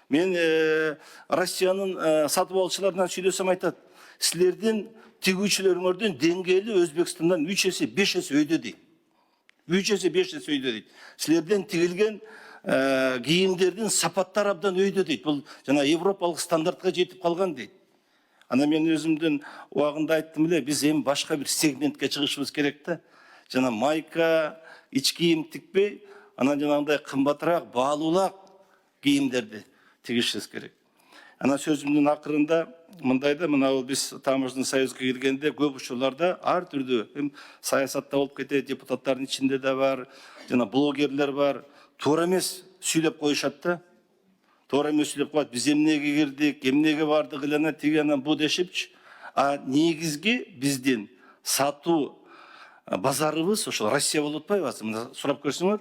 Мен Россиянын сатып алушыларынан сүйлөсөм айтат, силердин тигүүчүлөрүңөрдүн деңгээли Өзбекстандан 3 есе 5 есе өйдө дейт. 3 есе 5 есе өйдө дейт. Силерден тигилген кийимдердин сапаттары абдан өйдө дейт. Бул жана европалык стандартка жетип калган дейт. Ана мен өзүмдүн убагында айттым эле, биз эми башка бир сегментке чыгышыбыз керек да. Жана майка, ич кийим тикпей, анан жанагындай кымбатыраак, баалуулаак кийимдерди тигишибиз керек. Ана сөзүмдүн акырында мындайда, мына биз Таможенный союзга киргенде көп учурларда ар түрдүү саясатта болуп кетет, депутаттардын ичинде да бар, жана блогерлер бар, туура эмес сүйлөп коюшат да. Туура эмес сүйлөп коет. Биз эмнеге кирдик, эмнеге бардык эле тиги анан бу дешипчи. А негизги биздин сатуу базарыбыз ошол Россия болуп атпайбы? Мына сурап көрсөңөр,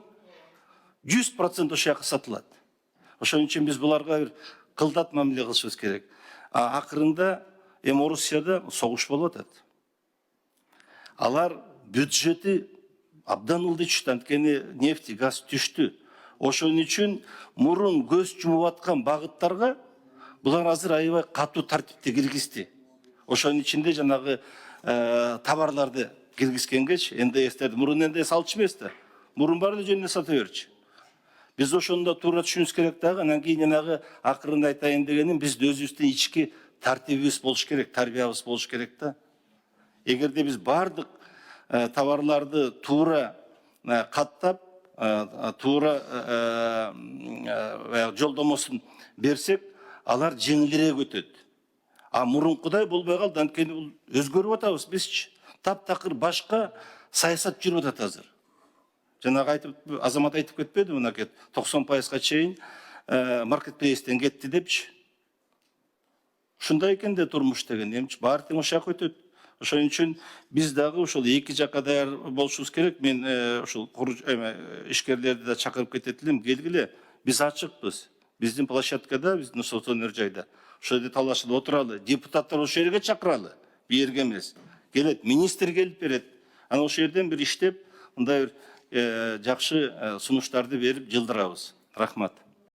100% ошол жака сатылат. Ошон үчүн биз буларга бир кылдат мамиле кылышыбыз керек. Акырында эми Орусияда согуш болуп атат. Алар бюджети абдан ылдый түштү, анткени нефть, газ түштү. Ошон үчүн мурун көз жумуп аткан багыттарга булар азыр аябай катуу тартипти киргизди. Ошонун ичинде жанагы товарларды киргизгенгечи, НДСтерди мурун НДС алчу эмес да. Мурун баары эле жөнүнө сата берчү. Биз ошондо туура түшүнүбүз керек дагы, анан кийин жанагы акырында айтайын дегеним, биз өзүбүздүн ички тартибибиз болуш керек, тарбиябыз болуш керек да. Эгерде биз бардык товарларды туура каттап, туура жолдомосун берсек, алар жеңилирээк өтөт. А мурункудай болбой калды, анткени бул өзгөрүп атабыз бизчи. Таптакыр башка саясат жүрүп атат азыр. Жанагы айтып, Азамат айтып кетпеди, мынакет 90%га чейин маркетплейстен кетти депчи. Ушундай экен да турмуш деген, эмчи баары тең ошол жака өтөт. Ошон үчүн биз дагы ошол эки жакка даяр болушубуз керек. Мен ошол ишкерлерди да чакырып кетет элем, келгиле, биз ачыкпыз. Биздин площадкада, биздин Нур-Султан өр жайда. Ошол жерде талашып отуралы, депутаттар ошол жерге чакыралы, бирге эмес. Келет, министр келип берет. Анан ошол жерден бир иштеп, мындай бир жакшы сунуштарды берип жылдырабыз. Рахмат.